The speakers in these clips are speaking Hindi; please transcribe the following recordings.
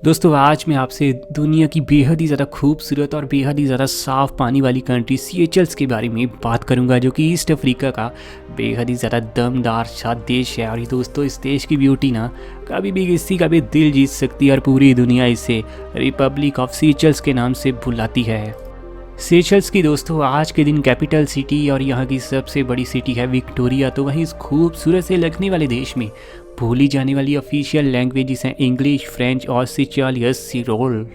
दोस्तों आज मैं आपसे दुनिया की बेहद ही ज़्यादा खूबसूरत और बेहद ही ज़्यादा साफ़ पानी वाली कंट्री सीएचएल्स के बारे में बात करूंगा, जो कि ईस्ट अफ्रीका का बेहद ही ज़्यादा दमदार सा देश है। और ये दोस्तों इस देश की ब्यूटी ना कभी भी किसी का भी दिल जीत सकती है और पूरी दुनिया इसे रिपब्लिक ऑफ सीएचएल्स के नाम से बुलाती है। सेशल्स की दोस्तों आज के दिन कैपिटल सिटी और यहाँ की सबसे बड़ी सिटी है विक्टोरिया। तो वहीं इस खूबसूरत से लगने वाले देश में भूली जाने वाली ऑफिशियल लैंग्वेजेस हैं इंग्लिश, फ्रेंच और सिचालियस सिरोल।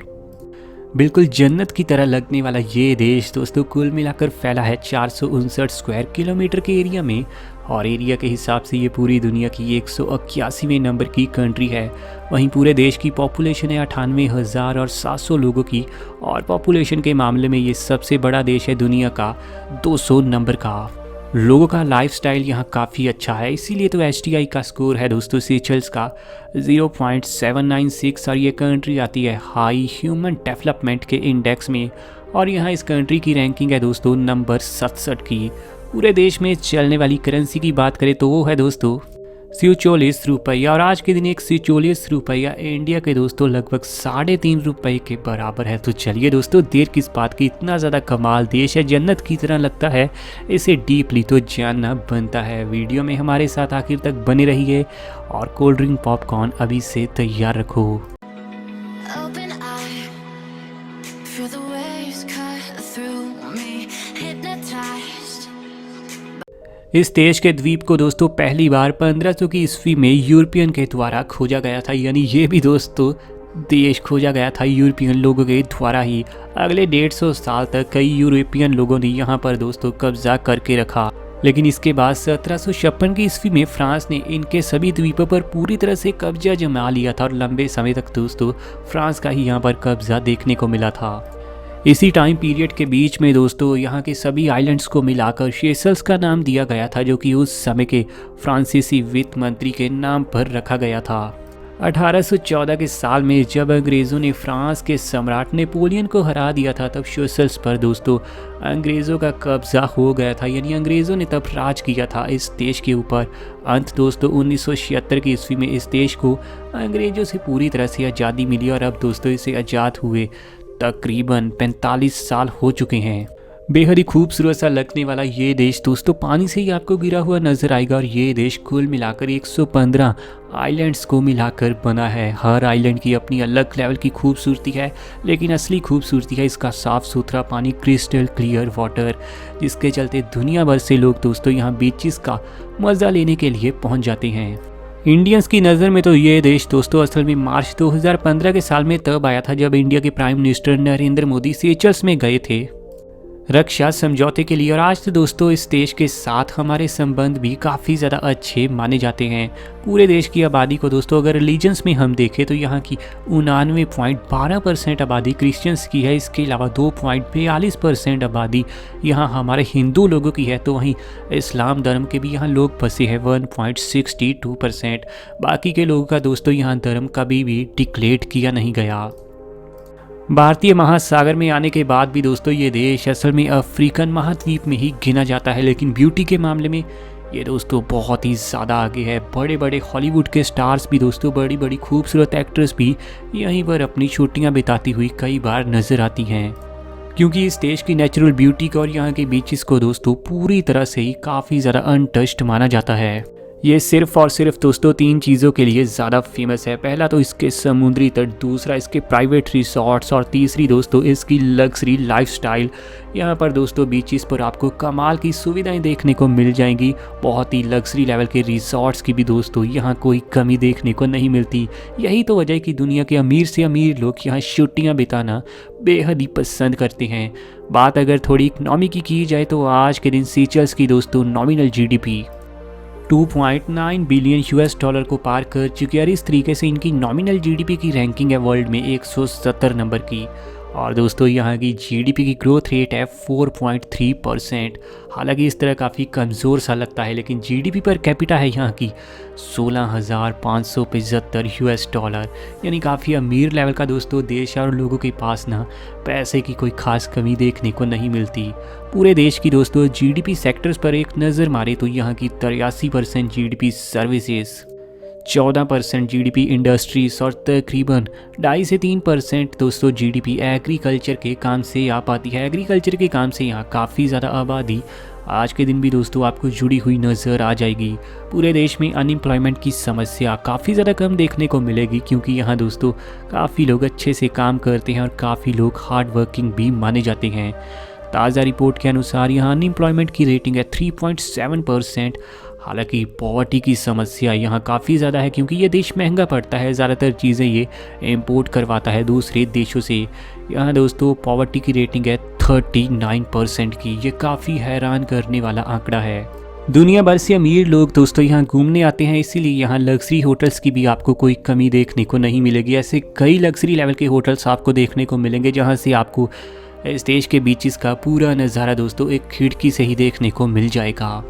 बिल्कुल जन्नत की तरह लगने वाला ये देश दोस्तों कुल मिलाकर फैला है 459 स्क्वायर किलोमीटर के एरिया में, और एरिया के हिसाब से ये पूरी दुनिया की 181वें नंबर की कंट्री है। वहीं पूरे देश की पॉपुलेशन है 98,700 लोगों की, और पॉपुलेशन के मामले में ये सबसे बड़ा देश है दुनिया का 200 नंबर का। लोगों का लाइफस्टाइल यहाँ काफ़ी अच्छा है, इसीलिए तो एसटीआई का स्कोर है दोस्तों सेशल्स का 0.796, और ये कंट्री आती है हाई ह्यूमन डेवलपमेंट के इंडेक्स में। और यहाँ इस कंट्री की रैंकिंग है दोस्तों नंबर 67 की। पूरे देश में चलने वाली करेंसी की बात करें तो वो है दोस्तों 47 रुपया, और आज के दिन एक 47 रुपया इंडिया के दोस्तों लगभग 3.5 रुपये के बराबर है। तो चलिए दोस्तों देर किस बात की, इतना ज़्यादा कमाल देश है, जन्नत की तरह लगता है, इसे डीपली तो जानना बनता है। वीडियो में हमारे साथ आखिर तक बने रहिए और कोल्ड ड्रिंक पॉपकॉर्न अभी से तैयार रखो। Open eye, feel the waves cut through me, hypnotized. इस देश के द्वीप को दोस्तों पहली बार 1500 की ईस्वी में यूरोपियन के द्वारा खोजा गया था, यानी ये भी दोस्तों देश खोजा गया था यूरोपियन लोगों के द्वारा ही। अगले 150 साल तक कई यूरोपियन लोगों ने यहाँ पर दोस्तों कब्जा करके रखा, लेकिन इसके बाद 1756 की ईस्वी में फ्रांस ने इनके सभी द्वीपों पर पूरी तरह से कब्जा जमा लिया था, और लंबे समय तक दोस्तों फ्रांस का ही यहाँ पर कब्जा देखने को मिला था। इसी टाइम पीरियड के बीच में दोस्तों यहाँ के सभी आइलैंड्स को मिलाकर सेशल्स का नाम दिया गया था, जो कि उस समय के फ्रांसीसी वित्त मंत्री के नाम पर रखा गया था। 1814 के साल में जब अंग्रेज़ों ने फ्रांस के सम्राट नेपोलियन को हरा दिया था, तब सेशल्स पर दोस्तों अंग्रेज़ों का कब्जा हो गया था, यानी अंग्रेज़ों ने तब राज किया था इस देश के ऊपर। अंत दोस्तों 1976 की ईस्वी में इस देश को अंग्रेज़ों से पूरी तरह से आज़ादी मिली, और अब दोस्तों इसे आज़ाद हुए तकरीबन 45 साल हो चुके हैं। बेहद ही खूबसूरत सा लगने वाला ये देश दोस्तों पानी से ही आपको घिरा हुआ नजर आएगा, और ये देश कुल मिलाकर 115 आइलैंड्स को मिलाकर बना है। हर आइलैंड की अपनी अलग लेवल की खूबसूरती है, लेकिन असली खूबसूरती है इसका साफ़ सुथरा पानी, क्रिस्टल क्लियर वाटर, जिसके चलते दुनिया भर से लोग दोस्तों यहाँ बीचेस का मज़ा लेने के लिए पहुँच जाते हैं। इंडियंस की नज़र में तो ये देश दोस्तों असल में मार्च 2015 के साल में तब आया था, जब इंडिया के prime minister Narendra Modi Seychelles में गए थे रक्षा समझौते के लिए। और आज तो दोस्तों इस देश के साथ हमारे संबंध भी काफ़ी ज़्यादा अच्छे माने जाते हैं। पूरे देश की आबादी को दोस्तों अगर रिलीजन्स में हम देखें तो यहाँ की 99.12% आबादी क्रिश्चियंस की है। इसके अलावा 2.42% आबादी यहाँ हमारे हिंदू लोगों की है। तो वहीं इस्लाम धर्म के भी यहाँ लोग बसे हैं 1.62%। बाकी के लोगों का दोस्तों यहाँ धर्म कभी भी डिक्लेयर किया नहीं गया। भारतीय महासागर में आने के बाद भी दोस्तों ये देश असल में अफ्रीकन महाद्वीप में ही गिना जाता है, लेकिन ब्यूटी के मामले में ये दोस्तों बहुत ही ज़्यादा आगे है। बड़े बड़े हॉलीवुड के स्टार्स भी दोस्तों, बड़ी बड़ी खूबसूरत एक्ट्रेस भी यहीं पर अपनी छुट्टियां बिताती हुई कई बार नज़र आती हैं, क्योंकि इस देश की नेचुरल ब्यूटी को और यहाँ के बीचेस को दोस्तों पूरी तरह से ही काफ़ी ज़्यादा अनटच्ड माना जाता है। ये सिर्फ और सिर्फ दोस्तों 3 चीज़ों के लिए ज़्यादा फेमस है। पहला तो इसके समुद्री तट, दूसरा इसके प्राइवेट रिसॉर्ट्स, और तीसरी दोस्तों इसकी लग्जरी लाइफस्टाइल। यहाँ पर दोस्तों बीचेस पर आपको कमाल की सुविधाएं देखने को मिल जाएंगी। बहुत ही लग्जरी लेवल के रिसॉर्ट्स की भी दोस्तों यहाँ कोई कमी देखने को नहीं मिलती। यही तो वजह है कि दुनिया के अमीर से अमीर लोग यहाँ छुट्टियाँ बिताना बेहद ही पसंद करते हैं। बात अगर थोड़ी इकनॉमी की जाए तो आज के दिन सेशल्स की दोस्तों nominal GDP 2.9 billion US dollar को पार कर चुकी है, और इस तरीके से इनकी नॉमिनल जीडीपी की रैंकिंग है वर्ल्ड में 170 नंबर की। और दोस्तों यहाँ की जीडीपी की ग्रोथ रेट है 4.3%। हालांकि इस तरह काफ़ी कमज़ोर सा लगता है, लेकिन जीडीपी पर कैपिटा है यहाँ की 16,575 यूएस डॉलर, यानी काफ़ी अमीर लेवल का दोस्तों देश है, और लोगों के पास ना पैसे की कोई ख़ास कमी देखने को नहीं मिलती। पूरे देश की दोस्तों जीडीपी सेक्टर्स पर एक नज़र मारे तो यहाँ की 83% जीडीपी सर्विसेज, 14% GDP इंडस्ट्रीज और तकरीबन 2.5 से 3% दोस्तों GDP एग्रीकल्चर के काम से आ पाती है। एग्रीकल्चर के काम से यहाँ काफ़ी ज़्यादा आबादी आज के दिन भी दोस्तों आपको जुड़ी हुई नज़र आ जाएगी। पूरे देश में अनएम्प्लॉयमेंट की समस्या काफ़ी ज़्यादा कम देखने को मिलेगी, क्योंकि यहाँ दोस्तों काफ़ी लोग अच्छे से काम करते हैं और काफ़ी लोग हार्ड वर्किंग भी माने जाते हैं। ताज़ा रिपोर्ट के अनुसार यहाँ अनएम्प्लॉयमेंट की रेटिंग है 3.7%। हालांकि पॉवर्टी की समस्या यहाँ काफ़ी ज़्यादा है, क्योंकि ये देश महंगा पड़ता है, ज़्यादातर चीज़ें ये इंपोर्ट करवाता है दूसरे देशों से। यहाँ दोस्तों पॉवर्टी की रेटिंग है 39% की। ये काफ़ी हैरान करने वाला आंकड़ा है। दुनिया भर से अमीर लोग दोस्तों यहाँ घूमने आते हैं, इसीलिए यहाँ लग्जरी होटल्स की भी आपको कोई कमी देखने को नहीं मिलेगी। ऐसे कई लग्जरी लेवल के होटल्स आपको देखने को मिलेंगे जहाँ से आपको इस देश के बीचेस का पूरा नज़ारा दोस्तों एक खिड़की से ही देखने को मिल जाएगा।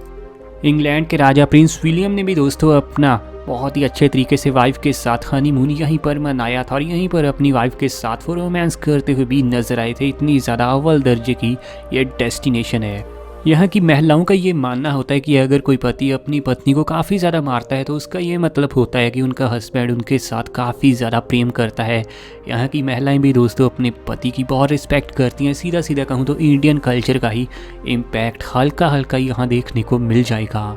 इंग्लैंड के राजा प्रिंस विलियम ने भी दोस्तों अपना बहुत ही अच्छे तरीके से वाइफ के साथ हनीमून यहीं पर मनाया था और यहीं पर अपनी वाइफ के साथ वो रोमांस करते हुए भी नजर आए थे। इतनी ज़्यादा अव्वल दर्जे की ये डेस्टिनेशन है। यहाँ की महिलाओं का ये मानना होता है कि अगर कोई पति अपनी पत्नी को काफ़ी ज़्यादा मारता है तो उसका ये मतलब होता है कि उनका हस्बैंड उनके साथ काफ़ी ज़्यादा प्रेम करता है। यहाँ की महिलाएं भी दोस्तों अपने पति की बहुत रिस्पेक्ट करती हैं। सीधा सीधा कहूँ तो इंडियन कल्चर का ही इम्पैक्ट हल्का हल्का यहाँ देखने को मिल जाएगा।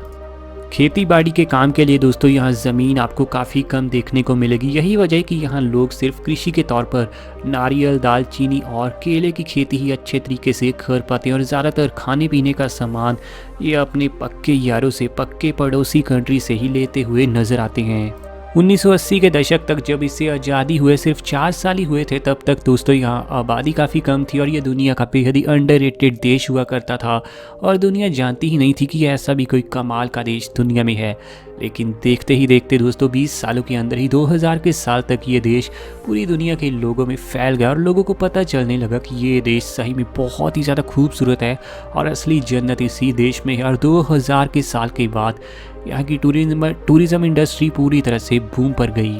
खेती बाड़ी के काम के लिए दोस्तों यहाँ ज़मीन आपको काफ़ी कम देखने को मिलेगी। यही वजह है कि यहाँ लोग सिर्फ कृषि के तौर पर नारियल, दालचीनी और केले की खेती ही अच्छे तरीके से कर पाते हैं और ज़्यादातर खाने पीने का सामान ये अपने पक्के यारों से, पक्के पड़ोसी कंट्री से ही लेते हुए नज़र आते हैं। 1980 के दशक तक जब इससे आज़ादी हुए सिर्फ 4 साल ही हुए थे, तब तक दोस्तों यहाँ आबादी काफ़ी कम थी और ये दुनिया का बेहद ही अंडररेटेड देश हुआ करता था और दुनिया जानती ही नहीं थी कि ऐसा भी कोई कमाल का देश दुनिया में है। लेकिन देखते ही देखते दोस्तों 20 सालों के अंदर ही 2000 के साल तक ये देश पूरी दुनिया के लोगों में फैल गया और लोगों को पता चलने लगा कि ये देश सही में बहुत ही ज़्यादा खूबसूरत है और असली जन्नत इसी देश में है। और 2000 के साल के बाद यहाँ की टूरिज़्म इंडस्ट्री पूरी तरह से बूम पर गई।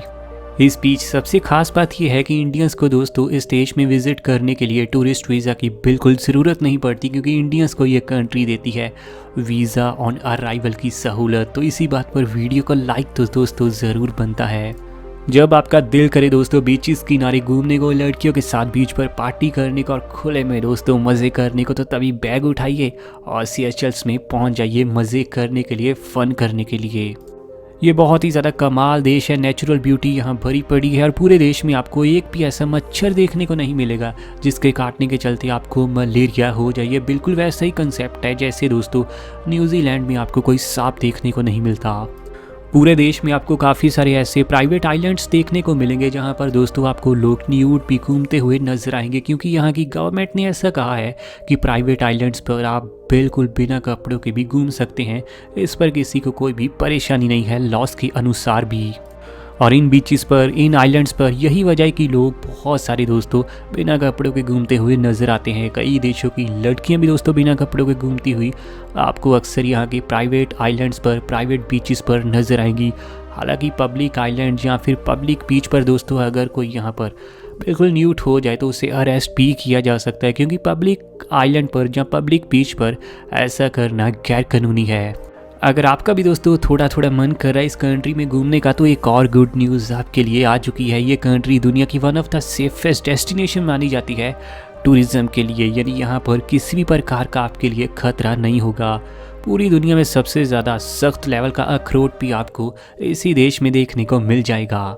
इस बीच सबसे खास बात यह है कि इंडियंस को दोस्तों इस देश में विजिट करने के लिए टूरिस्ट वीज़ा की बिल्कुल ज़रूरत नहीं पड़ती, क्योंकि इंडियंस को ये कंट्री देती है वीज़ा ऑन अराइवल की सहूलत। तो इसी बात पर वीडियो को लाइक तो दोस्तों ज़रूर बनता है। जब आपका दिल करे दोस्तों बीचेस किनारे घूमने को, लड़कियों के साथ बीच पर पार्टी करने को और खुले में दोस्तों मज़े करने को, तो तभी बैग उठाइए और सीएचएल्स में पहुंच जाइए मज़े करने के लिए, फ़न करने के लिए। ये बहुत ही ज़्यादा कमाल देश है। नेचुरल ब्यूटी यहाँ भरी पड़ी है और पूरे देश में आपको एक भी ऐसा मच्छर देखने को नहीं मिलेगा जिसके काटने के चलते आपको मलेरिया हो जाए। ये बिल्कुल वैसा ही कंसेप्ट है जैसे दोस्तों न्यूजीलैंड में आपको कोई सांप देखने को नहीं मिलता। पूरे देश में आपको काफ़ी सारे ऐसे प्राइवेट आइलैंड्स देखने को मिलेंगे जहाँ पर दोस्तों आपको लोग न्यूड भी घूमते हुए नजर आएंगे, क्योंकि यहाँ की गवर्नमेंट ने ऐसा कहा है कि प्राइवेट आइलैंड्स पर आप बिल्कुल बिना कपड़ों के भी घूम सकते हैं। इस पर किसी को कोई भी परेशानी नहीं है लॉस के अनुसार भी। और इन बीचेस पर, इन आइलैंड्स पर यही वजह है कि लोग बहुत सारे दोस्तों बिना कपड़ों के घूमते हुए नज़र आते हैं। कई देशों की लड़कियां भी दोस्तों बिना कपड़ों के घूमती हुई आपको अक्सर यहाँ के प्राइवेट आइलैंड्स पर, प्राइवेट बीचेस पर नज़र आएंगी। हालांकि पब्लिक आइलैंड या फिर पब्लिक बीच पर दोस्तों अगर कोई यहाँ पर बिल्कुल न्यूड हो जाए तो उसे अरेस्ट भी किया जा सकता है, क्योंकि पब्लिक आइलैंड पर या पब्लिक बीच पर ऐसा करना गैर कानूनी है। अगर आपका भी दोस्तों थोड़ा थोड़ा मन कर रहा है इस कंट्री में घूमने का, तो एक और गुड न्यूज़ आपके लिए आ चुकी है। ये कंट्री दुनिया की one of the safest destination मानी जाती है टूरिज़्म के लिए, यानी यहाँ पर किसी भी प्रकार का आपके लिए खतरा नहीं होगा। पूरी दुनिया में सबसे ज़्यादा सख्त लेवल का अखरोट भी आपको इसी देश में देखने को मिल जाएगा।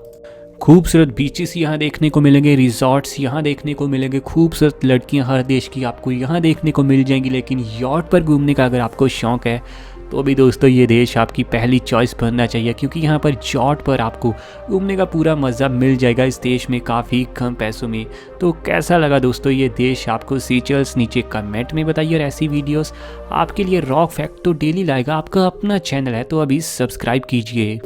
खूबसूरत बीचेस यहाँ देखने को मिलेंगे, रिजॉर्ट्स यहाँ देखने को मिलेंगे, खूबसूरत लड़कियाँ हर देश की आपको यहाँ देखने को मिल जाएंगी। लेकिन यॉट पर घूमने का अगर आपको शौक़ है तो भी दोस्तों ये देश आपकी पहली चॉइस बनना चाहिए, क्योंकि यहाँ पर यॉट पर आपको घूमने का पूरा मज़ा मिल जाएगा इस देश में काफ़ी कम पैसों में। तो कैसा लगा दोस्तों ये देश आपको सीचेल्स, नीचे कमेंट में बताइए। और ऐसी वीडियोस आपके लिए रॉक फैक्ट तो डेली लाएगा आपका अपना चैनल है, तो अभी सब्सक्राइब कीजिए।